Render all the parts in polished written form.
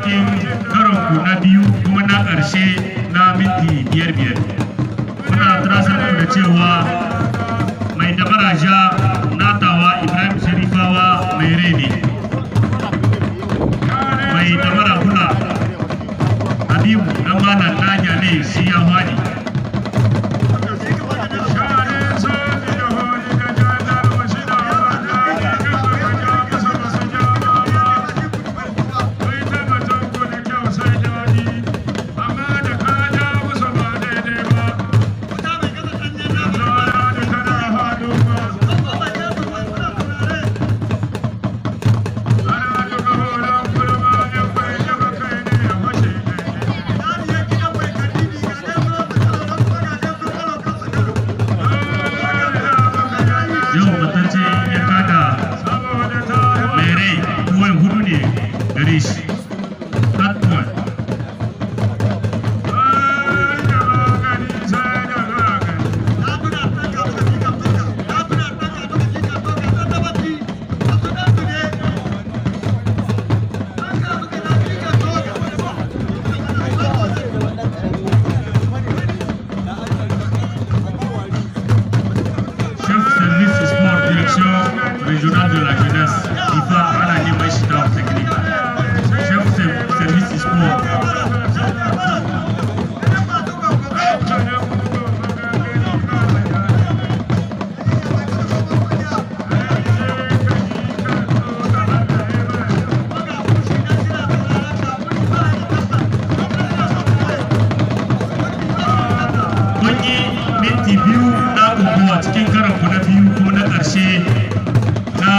karonku na biyu kuma na ƙarshe na minti 5 muna tunasar da cewa mai dabaraja natawa Ibrahim Sharifawa mai rene mai dabara kula Habibu dan malam Naja ne shi ya wani régional de la jeunesse, IFA à la Nimaïchita technique. Chef service sport. Kunyi minti biyu na kokowa cikin karan ku na biyu kuma na ƙarshe na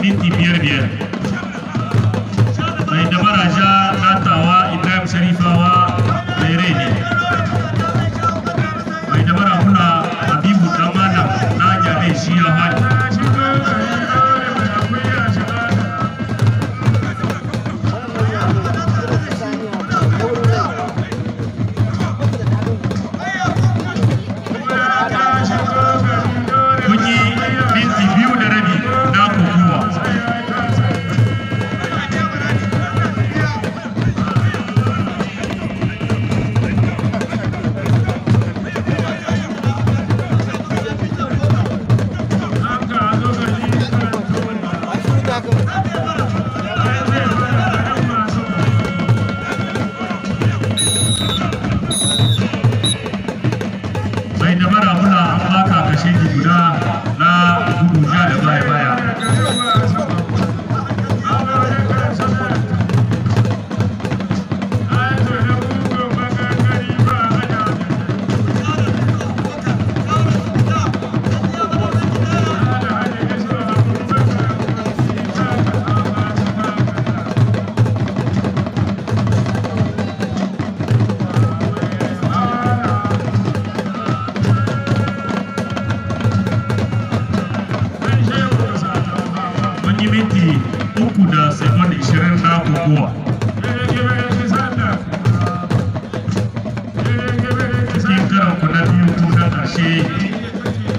minti 5 mai dabaraja natawa Ibrahim Sharifawa mai rene mai dabara kuna Habibu dan malam Naja ne shi ya hadi minti 3 da sekund 20 na kokowa cikin karan ku na biyu ko na ƙarshe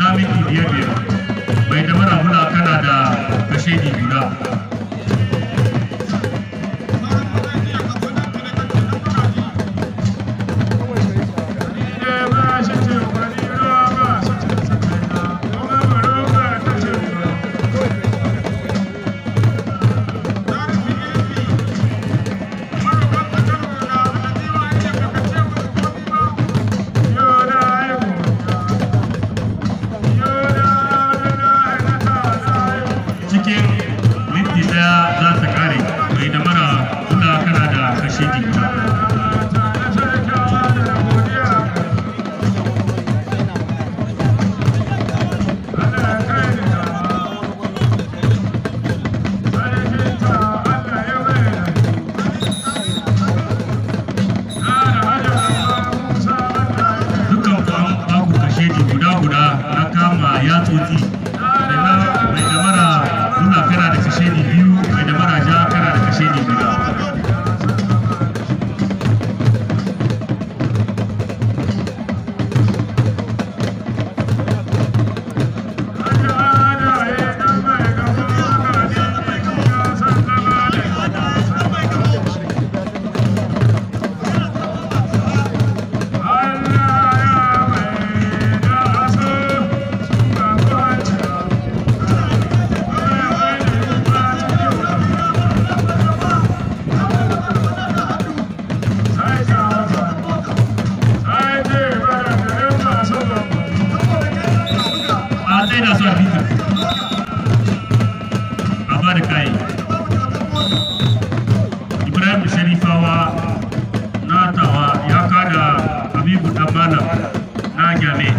na minti 5 mai da mara hula kana da kashe guda minti kai Ibrahim Sharifawa na tawa ya kada Habibu dan malam na gyame